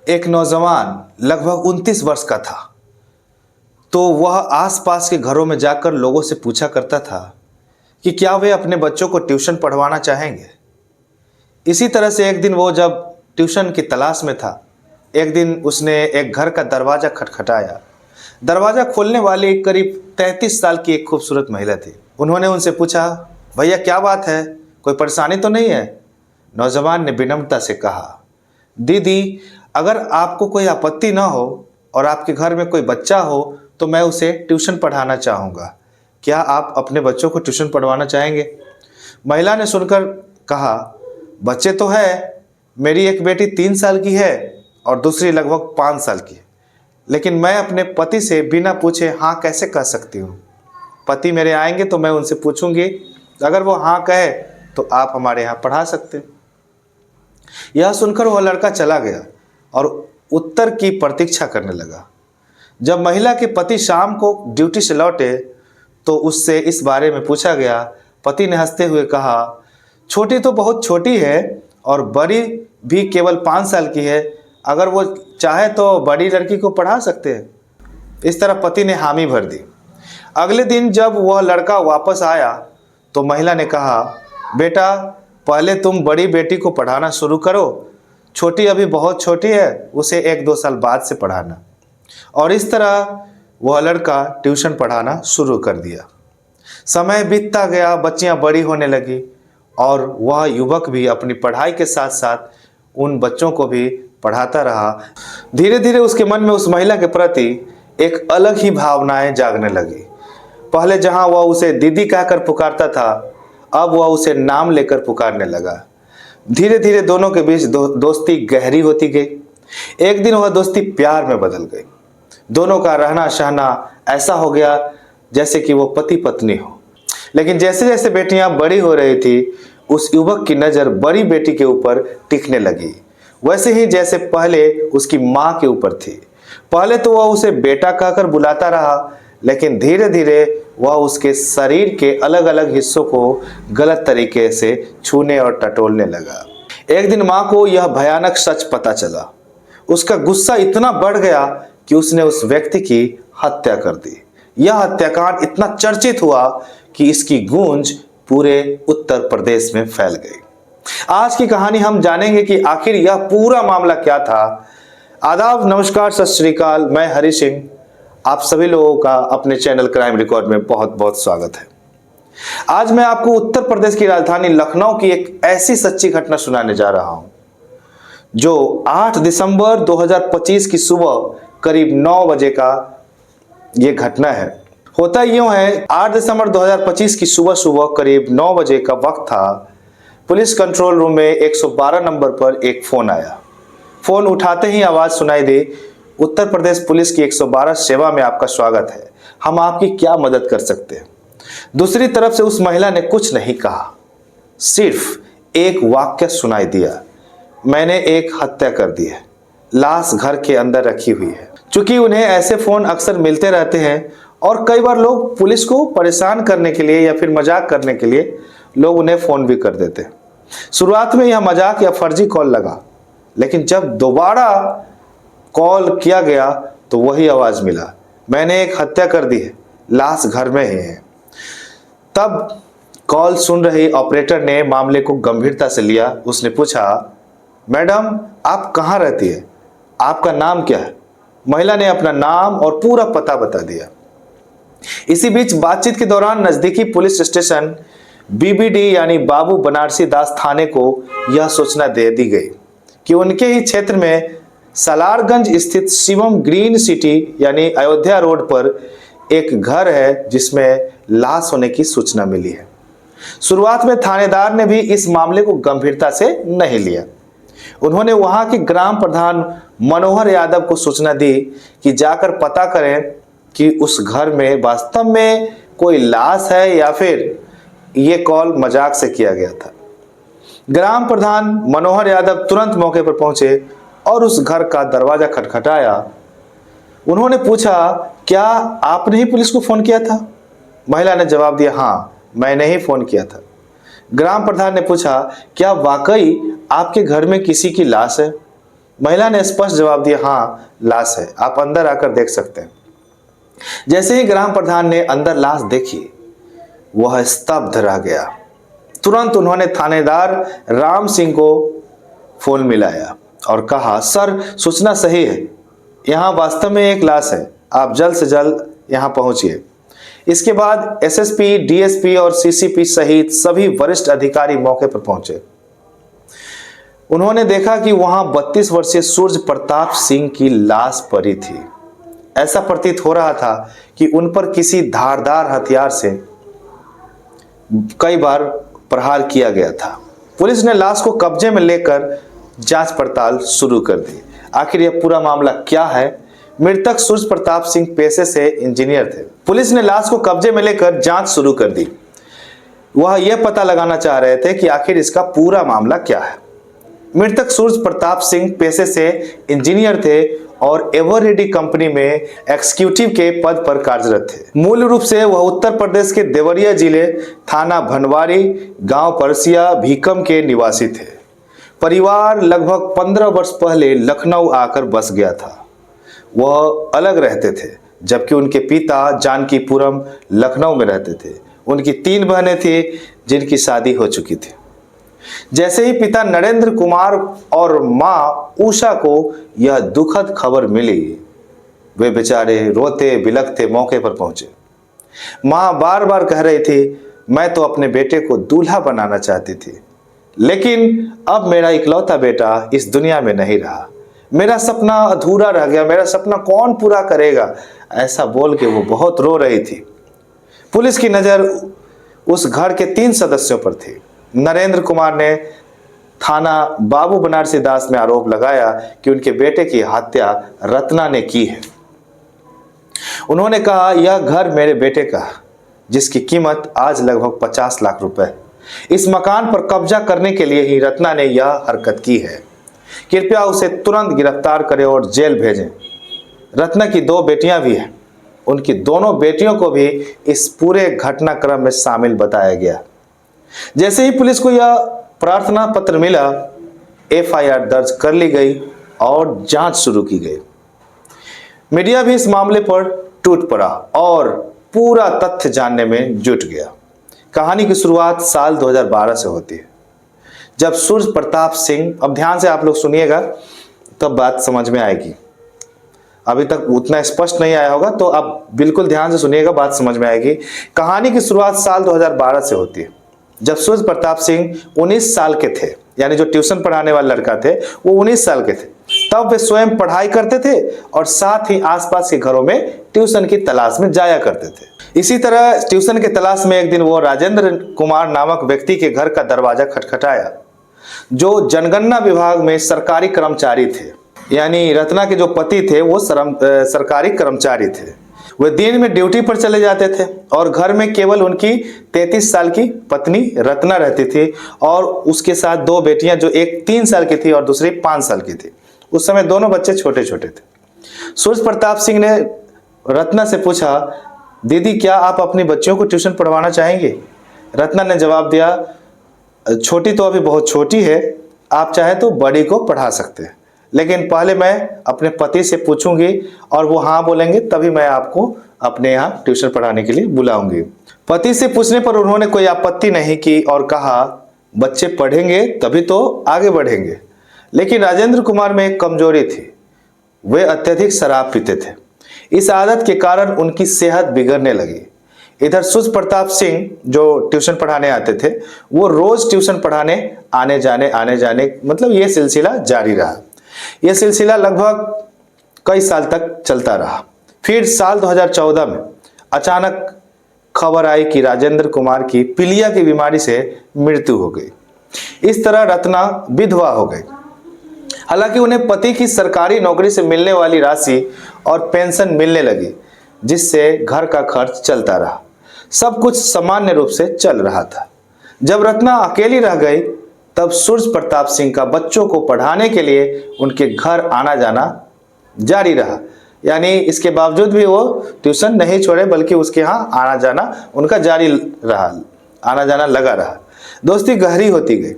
एक नौजवान लगभग 29 वर्ष का था। तो वह आसपास के घरों में जाकर लोगों से पूछा करता था कि क्या वे अपने बच्चों को ट्यूशन पढ़वाना चाहेंगे। इसी तरह से एक दिन वो जब ट्यूशन की तलाश में था, एक दिन उसने एक घर का दरवाज़ा खटखटाया। दरवाज़ा खोलने वाली करीब 33 साल की एक खूबसूरत महिला थी। उन्होंने उनसे पूछा, भैया क्या बात है, कोई परेशानी तो नहीं है? नौजवान ने विनम्रता से कहा, दीदी अगर आपको कोई आपत्ति ना हो और आपके घर में कोई बच्चा हो तो मैं उसे ट्यूशन पढ़ाना चाहूँगा। क्या आप अपने बच्चों को ट्यूशन पढ़वाना चाहेंगे? महिला ने सुनकर कहा, बच्चे तो है, मेरी एक बेटी 3 साल की है और दूसरी लगभग 5 साल की है, लेकिन मैं अपने पति से बिना पूछे हाँ कैसे कह सकती हूँ? पति मेरे आएंगे तो मैं उनसे पूछूंगी, अगर वो हाँ कहे तो आप हमारे यहाँ पढ़ा सकते हैं। यह सुनकर वह लड़का चला गया और उत्तर की प्रतीक्षा करने लगा। जब महिला के पति शाम को ड्यूटी से लौटे तो उससे इस बारे में पूछा गया। पति ने हंसते हुए कहा, छोटी तो बहुत छोटी है और बड़ी भी केवल 5 साल की है, अगर वो चाहे तो बड़ी लड़की को पढ़ा सकते हैं। इस तरह पति ने हामी भर दी। अगले दिन जब वह लड़का वापस आया तो महिला ने कहा, बेटा पहले तुम बड़ी बेटी को पढ़ाना शुरू करो, छोटी अभी बहुत छोटी है, उसे 1-2 साल बाद से पढ़ाना। और इस तरह वह लड़का ट्यूशन पढ़ाना शुरू कर दिया। समय बीतता गया, बच्चियां बड़ी होने लगी और वह युवक भी अपनी पढ़ाई के साथ साथ उन बच्चों को भी पढ़ाता रहा। धीरे धीरे उसके मन में उस महिला के प्रति एक अलग ही भावनाएं जागने लगी। पहले जहां वह उसे दीदी कहकर पुकारता था, अब वह उसे नाम लेकर पुकारने लगा। धीरे धीरे दोनों के बीच दोस्ती गहरी होती गई। एक दिन वह दोस्ती प्यार में बदल गई। दोनों का रहना सहना ऐसा हो गया जैसे कि वो पति पत्नी हो। लेकिन जैसे जैसे बेटियां बड़ी हो रही थी, उस युवक की नज़र बड़ी बेटी के ऊपर टिकने लगी, वैसे ही जैसे पहले उसकी माँ के ऊपर थी। पहले तो वह उसे बेटा कहकर बुलाता रहा, लेकिन धीरे धीरे वह उसके शरीर के अलग अलग हिस्सों को गलत तरीके से छूने और टटोलने लगा। एक दिन माँ को यह भयानक सच पता चला। उसका गुस्सा इतना बढ़ गया कि उसने उस व्यक्ति की हत्या कर दी। यह हत्याकांड इतना चर्चित हुआ कि इसकी गूंज पूरे उत्तर प्रदेश में फैल गई। आज की कहानी हम जानेंगे कि आखिर यह पूरा मामला क्या था। आदाब, नमस्कार, सत श्री अकाल। मैं हरि सिंह, आप सभी लोगों का अपने चैनल क्राइम रिकॉर्ड में बहुत बहुत स्वागत है। आज मैं आपको उत्तर प्रदेश की राजधानी लखनऊ की एक ऐसी सच्ची घटना सुनाने जा रहा हूं जो 8 दिसंबर 2025 की सुबह करीब 9 बजे का ये घटना है। होता यूं है, 8 दिसंबर 2025 की सुबह सुबह करीब 9 बजे का वक्त था। पुलिस कंट्रोल रूम में 112 नंबर पर एक फ़ोन आया। फ़ोन उठाते ही आवाज़ सुनाई दी, उत्तर प्रदेश पुलिस की 112 सेवा में आपका स्वागत है, हम आपकी क्या मदद कर सकते हैं। दूसरी तरफ से उस महिला ने कुछ नहीं कहा, सिर्फ एक वाक्य सुनाई दिया, मैंने एक हत्या कर दी है, लाश घर के अंदर रखी हुई है। चूंकि उन्हें ऐसे फ़ोन अक्सर मिलते रहते हैं और कई बार लोग पुलिस को परेशान करने के लिए या फिर मजाक करने के लिए लोग उन्हें फ़ोन भी कर देते हैं। शुरुआत में यह मजाक या फर्जी कॉल लगा, लेकिन जब दोबारा कॉल किया गया तो वही आवाज़ मिला, मैंने एक हत्या कर दी है, लाश घर में ही है। तब कॉल सुन रही ऑपरेटर ने मामले को गंभीरता से लिया। उसने पूछा, मैडम आप कहाँ रहती है, आपका नाम क्या है? महिला ने अपना नाम और पूरा पता बता दिया। इसी बीच बातचीत के दौरान नजदीकी पुलिस स्टेशन बीबीडी यानी बाबू बनारसी दास थाने को यह सूचना दे दी गई कि उनके ही क्षेत्र में सलारगंज स्थित शिवम ग्रीन सिटी यानी अयोध्या रोड पर एक घर है जिसमें लाश होने की सूचना मिली है। शुरुआत में थानेदार ने भी इस मामले को गंभीरता से नहीं लिया। उन्होंने वहां के ग्राम प्रधान मनोहर यादव को सूचना दी कि जाकर पता करें कि उस घर में वास्तव में कोई लाश है या फिर ये कॉल मजाक से किया गया था। ग्राम प्रधान मनोहर यादव तुरंत मौके पर पहुंचे और उस घर का दरवाजा खटखटाया। उन्होंने पूछा, क्या आपने ही पुलिस को फोन किया था? महिला ने जवाब दिया, हाँ मैंने ही फोन किया था। ग्राम प्रधान ने पूछा, क्या वाकई आपके घर में किसी की लाश है? महिला ने स्पष्ट जवाब दिया, हाँ लाश है, आप अंदर आकर देख सकते हैं। जैसे ही ग्राम प्रधान ने अंदर लाश देखी वह स्तब्ध रह गया। तुरंत उन्होंने थानेदार राम सिंह को फोन मिलाया और कहा, सर सूचना सही है, यहाँ वास्तव में एक लाश है, आप जल्द से जल्द यहाँ पहुंचिए। इसके बाद एसएसपी, डीएसपी और सीसीपी सहित सभी वरिष्ठ अधिकारी मौके पर पहुंचे। उन्होंने देखा कि वहां 32 वर्षीय सूर्य प्रताप सिंह की लाश पड़ी थी। ऐसा प्रतीत हो रहा था कि उन पर किसी धारदार हथियार से कई बार प्रहार किया गया था। पुलिस ने लाश को कब्जे में लेकर जांच पड़ताल शुरू कर दी। आखिर यह पूरा मामला क्या है? मृतक सूर्य प्रताप सिंह पेशे से इंजीनियर थे। पुलिस ने लाश को कब्जे में लेकर जांच शुरू कर दी। वह यह पता लगाना चाह रहे थे कि आखिर इसका पूरा मामला क्या है। मृतक सूर्य प्रताप सिंह पेशे से इंजीनियर थे और एवररेडी कंपनी में एग्जीक्यूटिव के पद पर कार्यरत थे। मूल रूप से वह उत्तर प्रदेश के देवरिया जिले थाना भनवारी गांव परसिया भीकम के निवासी थे। परिवार लगभग 15 वर्ष पहले लखनऊ आकर बस गया था। वह अलग रहते थे, जबकि उनके पिता जानकीपुरम लखनऊ में रहते थे। उनकी 3 बहनें थी जिनकी शादी हो चुकी थी। जैसे ही पिता नरेंद्र कुमार और मां उषा को यह दुखद खबर मिली, वे बेचारे रोते बिलखते मौके पर पहुंचे। मां बार बार कह रही थी, मैं तो अपने बेटे को दूल्हा बनाना चाहती थी, लेकिन अब मेरा इकलौता बेटा इस दुनिया में नहीं रहा। मेरा सपना अधूरा रह गया, मेरा सपना कौन पूरा करेगा? ऐसा बोल के वो बहुत रो रही थी। पुलिस की नजर उस घर के 3 सदस्यों पर थी। नरेंद्र कुमार ने थाना बाबू बनारसी दास में आरोप लगाया कि उनके बेटे की हत्या रत्ना ने की है। उन्होंने कहा, यह घर मेरे बेटे का, जिसकी कीमत आज लगभग 50 लाख रुपए है। इस मकान पर कब्जा करने के लिए ही रत्ना ने यह हरकत की है। कृपया उसे तुरंत गिरफ्तार करें और जेल भेजें। रत्ना की 2 बेटियां भी हैं। उनकी दोनों बेटियों को भी इस पूरे घटनाक्रम में शामिल बताया गया। जैसे ही पुलिस को यह प्रार्थना पत्र मिला, एफआईआर दर्ज कर ली गई और जांच शुरू की गई। मीडिया भी इस मामले पर टूट पड़ा और पूरा तथ्य जानने में जुट गया। कहानी की शुरुआत साल 2012 से होती है, जब सूर्य प्रताप सिंह, अब ध्यान से आप लोग सुनिएगा तब बात समझ में आएगी। अभी तक उतना स्पष्ट नहीं आया होगा तो आप बिल्कुल ध्यान से सुनिएगा, बात समझ में आएगी। कहानी की शुरुआत साल 2012 से होती है, जब सूर्य प्रताप सिंह 19 साल के थे। यानी जो ट्यूशन पढ़ाने वाले लड़का थे वो 19 साल के थे। तब वे स्वयं पढ़ाई करते थे और साथ ही आसपास के घरों में ट्यूशन की तलाश में जाया करते थे। इसी तरह ट्यूशन के तलाश में एक दिन वो राजेंद्र कुमार नामक व्यक्ति के घर का दरवाजा खटखटाया, जो जनगणना विभाग में सरकारी कर्मचारी थे। यानी रत्ना के जो पति थे वो सरकारी कर्मचारी थे। वे दिन में ड्यूटी पर चले जाते थे और घर में केवल उनकी 33 साल की पत्नी रत्ना रहती थी और उसके साथ 2 बेटियां, जो एक 3 साल की थी और दूसरी 5 साल की थी। उस समय दोनों बच्चे छोटे छोटे थे। सूर्य प्रताप सिंह ने रत्ना से पूछा, दीदी क्या आप अपनी बच्चियों को ट्यूशन पढ़वाना चाहेंगे? रत्ना ने जवाब दिया, छोटी तो अभी बहुत छोटी है, आप चाहे तो बड़ी को पढ़ा सकते हैं, लेकिन पहले मैं अपने पति से पूछूंगी और वो हाँ बोलेंगे तभी मैं आपको अपने यहाँ ट्यूशन पढ़ाने के लिए बुलाऊंगी। पति से पूछने पर उन्होंने कोई आपत्ति नहीं की और कहा, बच्चे पढ़ेंगे तभी तो आगे बढ़ेंगे। लेकिन राजेंद्र कुमार में एक कमजोरी थी, वे अत्यधिक शराब पीते थे। इस आदत के कारण उनकी सेहत बिगड़ने लगी। इधर सूर्य प्रताप सिंह जो ट्यूशन पढ़ाने आते थे, वो रोज ट्यूशन पढ़ाने आने जाने मतलब ये सिलसिला जारी रहा। यह सिलसिला लगभग कई साल तक चलता रहा। फिर साल 2014 में अचानक खबर आई कि राजेंद्र कुमार की पीलिया की बीमारी से मृत्यु हो गई। इस तरह रत्ना विधवा हो गई। हालांकि उन्हें पति की सरकारी नौकरी से मिलने वाली राशि और पेंशन मिलने लगी, जिससे घर का खर्च चलता रहा। सब कुछ सामान्य रूप से चल रहा था। जब रत्ना अकेली रह गई, तब सूर्य प्रताप सिंह का बच्चों को पढ़ाने के लिए उनके घर आना जाना जारी रहा। यानी इसके बावजूद भी वो ट्यूशन नहीं छोड़े, बल्कि उसके यहाँ आना जाना उनका जारी रहा, आना जाना लगा रहा। दोस्ती गहरी होती गई।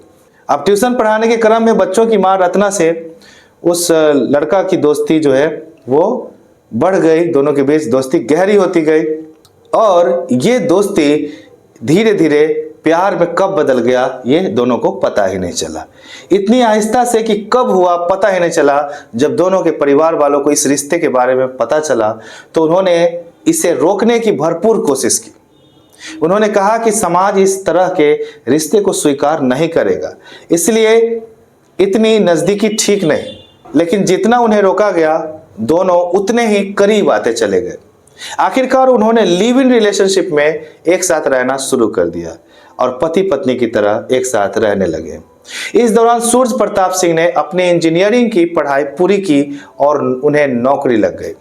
अब ट्यूशन पढ़ाने के क्रम में बच्चों की मां रत्ना से उस लड़का की दोस्ती जो है वो बढ़ गई, दोनों के बीच दोस्ती गहरी होती गई और ये दोस्ती धीरे धीरे प्यार में कब बदल गया ये दोनों को पता ही नहीं चला। इतनी आहिस्ता से कि कब हुआ पता ही नहीं चला। जब दोनों के परिवार वालों को इस रिश्ते के बारे में पता चला तो उन्होंने इसे रोकने की भरपूर कोशिश की। उन्होंने कहा कि समाज इस तरह के रिश्ते को स्वीकार नहीं करेगा, इसलिए इतनी नज़दीकी ठीक नहीं। लेकिन जितना उन्हें रोका गया दोनों उतने ही करीब आते चले गए। आखिरकार उन्होंने लिव इन रिलेशनशिप में एक साथ रहना शुरू कर दिया और पति पत्नी की तरह एक साथ रहने लगे। इस दौरान सूर्य प्रताप सिंह ने अपनी इंजीनियरिंग की पढ़ाई पूरी की और उन्हें नौकरी लग गई।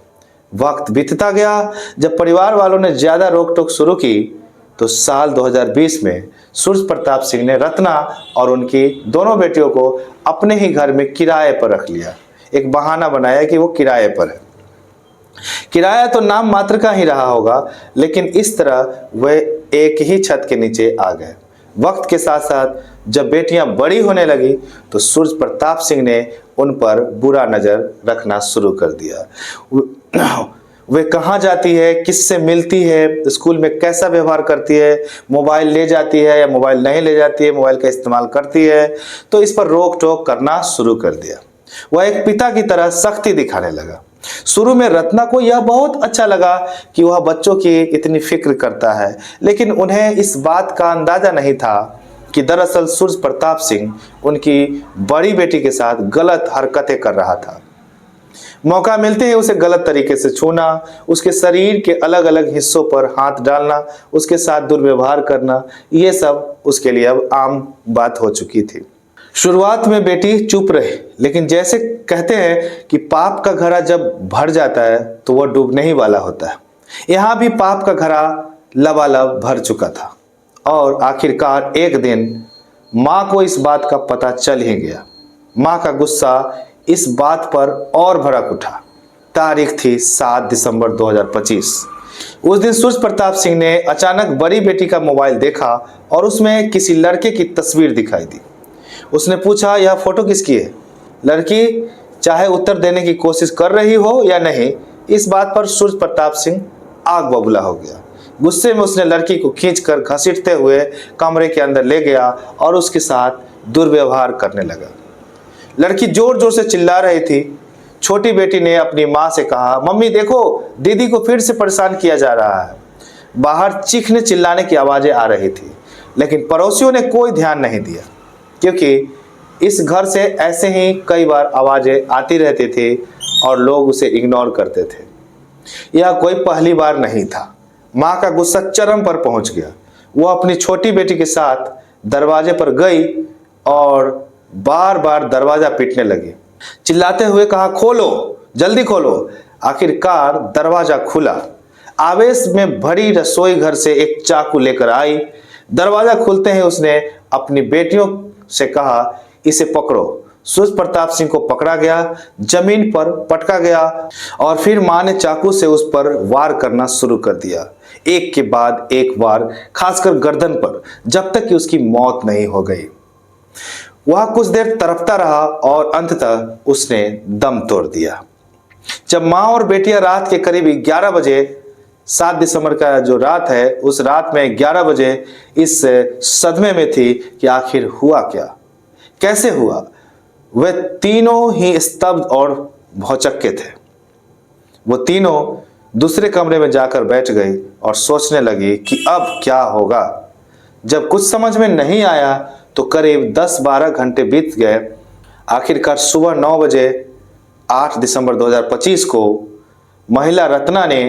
वक्त बीतता गया। जब परिवार वालों ने ज्यादा रोक टोक शुरू की तो साल 2020 में सूर्य प्रताप सिंह ने रत्ना और उनकी दोनों बेटियों को अपने ही घर में किराए पर रख लिया। एक बहाना बनाया कि वो किराए पर है। किराया तो नाम मात्र का ही रहा होगा, लेकिन इस तरह वे एक ही छत के नीचे आ गए। वक्त के साथ साथ जब बेटियां बड़ी होने लगी तो सूर्य प्रताप सिंह ने उन पर बुरा नजर रखना शुरू कर दिया। वे कहाँ जाती है, किससे मिलती है, स्कूल में कैसा व्यवहार करती है, मोबाइल ले जाती है या मोबाइल नहीं ले जाती है, मोबाइल का इस्तेमाल करती है, तो इस पर रोक टोक करना शुरू कर दिया। वह एक पिता की तरह सख्ती दिखाने लगा। शुरू में रत्ना को यह बहुत अच्छा लगा कि वह बच्चों की इतनी फिक्र करता है, लेकिन उन्हें इस बात का अंदाजा नहीं था कि दरअसल सूर्य प्रताप सिंह उनकी बड़ी बेटी के साथ गलत हरकतें कर रहा था। मौका मिलते ही उसे गलत तरीके से छूना, उसके शरीर के अलग अलग हिस्सों पर हाथ डालना, उसके साथ दुर्व्यवहार करना, ये सब उसके लिए अब आम बात हो चुकी थी। शुरुआत में बेटी चुप रही, लेकिन जैसे कहते हैं कि पाप का घड़ा जब भर जाता है तो वह डूबने ही वाला होता है। यहाँ भी पाप का घड़ा लबालब भर चुका था और आखिरकार एक दिन माँ को इस बात का पता चल ही गया। माँ का गुस्सा इस बात पर और भड़क उठा। तारीख थी 7 दिसंबर 2025। उस दिन सूर्य प्रताप सिंह ने अचानक बड़ी बेटी का मोबाइल देखा और उसमें किसी लड़के की तस्वीर दिखाई दी। उसने पूछा, यह फोटो किसकी है? लड़की चाहे उत्तर देने की कोशिश कर रही हो या नहीं, इस बात पर सूर्य प्रताप सिंह आग बबूला हो गया। गुस्से में उसने लड़की को खींचकर घसीटते हुए कमरे के अंदर ले गया और उसके साथ दुर्व्यवहार करने लगा। लड़की जोर जोर से चिल्ला रही थी। छोटी बेटी ने अपनी माँ से कहा, मम्मी देखो, दीदी को फिर से परेशान किया जा रहा है। बाहर चीखने चिल्लाने की आवाजें आ रही थी, लेकिन पड़ोसियों ने कोई ध्यान नहीं दिया, क्योंकि इस घर से ऐसे ही कई बार आवाजें आती रहती थी और लोग उसे इग्नोर करते थे। यह कोई पहली बार नहीं था। माँ का गुस्सा चरम पर पहुंच गया। वह अपनी छोटी बेटी के साथ दरवाजे पर गई और बार बार दरवाजा पीटने लगी, चिल्लाते हुए कहा, खोलो, जल्दी खोलो। आखिरकार दरवाजा खुला। आवेश में भरी रसोई घर से एक चाकू लेकर आई। दरवाजा खुलते ही उसने अपनी बेटियों से कहा, इसे पकड़ो। सूर्य प्रताप सिंह को पकड़ा गया, जमीन पर पटका गया और फिर मां ने चाकू से उस पर वार करना शुरू कर दिया, एक के बाद एक वार, खासकर गर्दन पर, जब तक कि उसकी मौत नहीं हो गई। वह कुछ देर तड़पता रहा और अंततः उसने दम तोड़ दिया। जब मां और बेटियां रात के करीब 11 बजे, 7 दिसंबर का जो रात है, उस रात में 11 बजे इस सदमे में थी कि आखिर हुआ क्या, कैसे हुआ। वे तीनों ही स्तब्ध और भौचक्के थे। वो तीनों दूसरे कमरे में जाकर बैठ गई और सोचने लगी कि अब क्या होगा। जब कुछ समझ में नहीं आया तो करीब 10-12 घंटे बीत गए। आखिरकार सुबह 9 बजे 8 दिसंबर 2025 को महिला रत्ना ने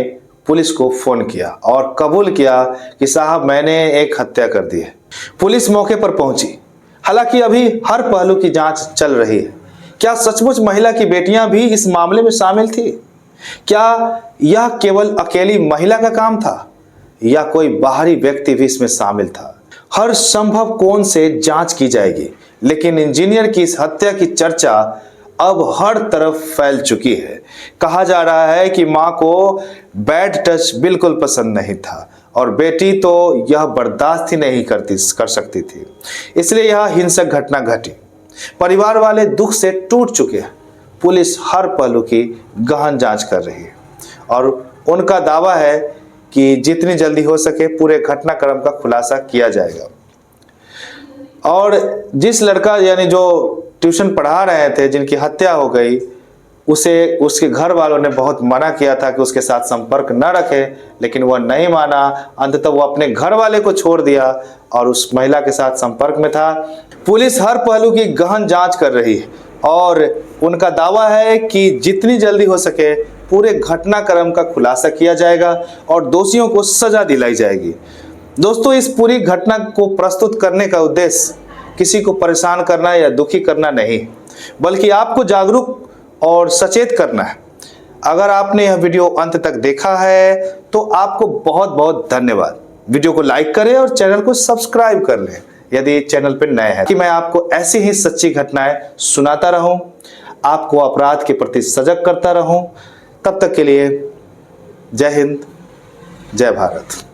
पुलिस को फोन किया और कबूल किया कि साहब, मैंने एक हत्या कर दी है। पुलिस मौके पर पहुंची। हालांकि अभी हर पहलू की जांच चल रही है। क्या सचमुच महिला की बेटियां भी इस मामले में शामिल थी? क्या यह केवल अकेली महिला का काम था या कोई बाहरी व्यक्ति भी इसमें शामिल था? हर संभव कोण से जांच की जाएगी, लेकिन इंजीनियर की इस हत्या की चर्चा अब हर तरफ फैल चुकी है। कहा जा रहा है कि मां को बैड टच बिल्कुल पसंद नहीं था और बेटी तो यह बर्दाश्त ही नहीं कर सकती थी, इसलिए यह हिंसक घटना घटी। परिवार वाले दुख से टूट चुके हैं। पुलिस हर पहलू की गहन जांच कर रही है और उनका दावा है कि जितनी जल्दी हो सके पूरे घटनाक्रम का खुलासा किया जाएगा। और जिस लड़का यानी जो ट्यूशन पढ़ा रहे थे, जिनकी हत्या हो गई, उसे उसके घर वालों ने बहुत मना किया था कि उसके साथ संपर्क न रखे, लेकिन वह नहीं माना। अंततः वो अपने घर वाले को छोड़ दिया और उस महिला के साथ संपर्क में था। पुलिस हर पहलू की गहन जांच कर रही है और उनका दावा है कि जितनी जल्दी हो सके पूरे घटनाक्रम का खुलासा किया जाएगा और दोषियों को सजा दिलाई जाएगी। दोस्तों, इस पूरी घटना को प्रस्तुत करने का उद्देश्य किसी को परेशान करना या दुखी करना नहीं, बल्कि आपको जागरूक और सचेत करना है। अगर आपने यह वीडियो अंत तक देखा है तो आपको बहुत बहुत धन्यवाद। वीडियो को लाइक करें और चैनल को सब्सक्राइब कर लें यदि चैनल पर नए हैं, कि मैं आपको ऐसी ही सच्ची घटनाएं सुनाता रहूं, आपको अपराध के प्रति सजग करता रहूं। तब तक के लिए जय हिंद, जय भारत।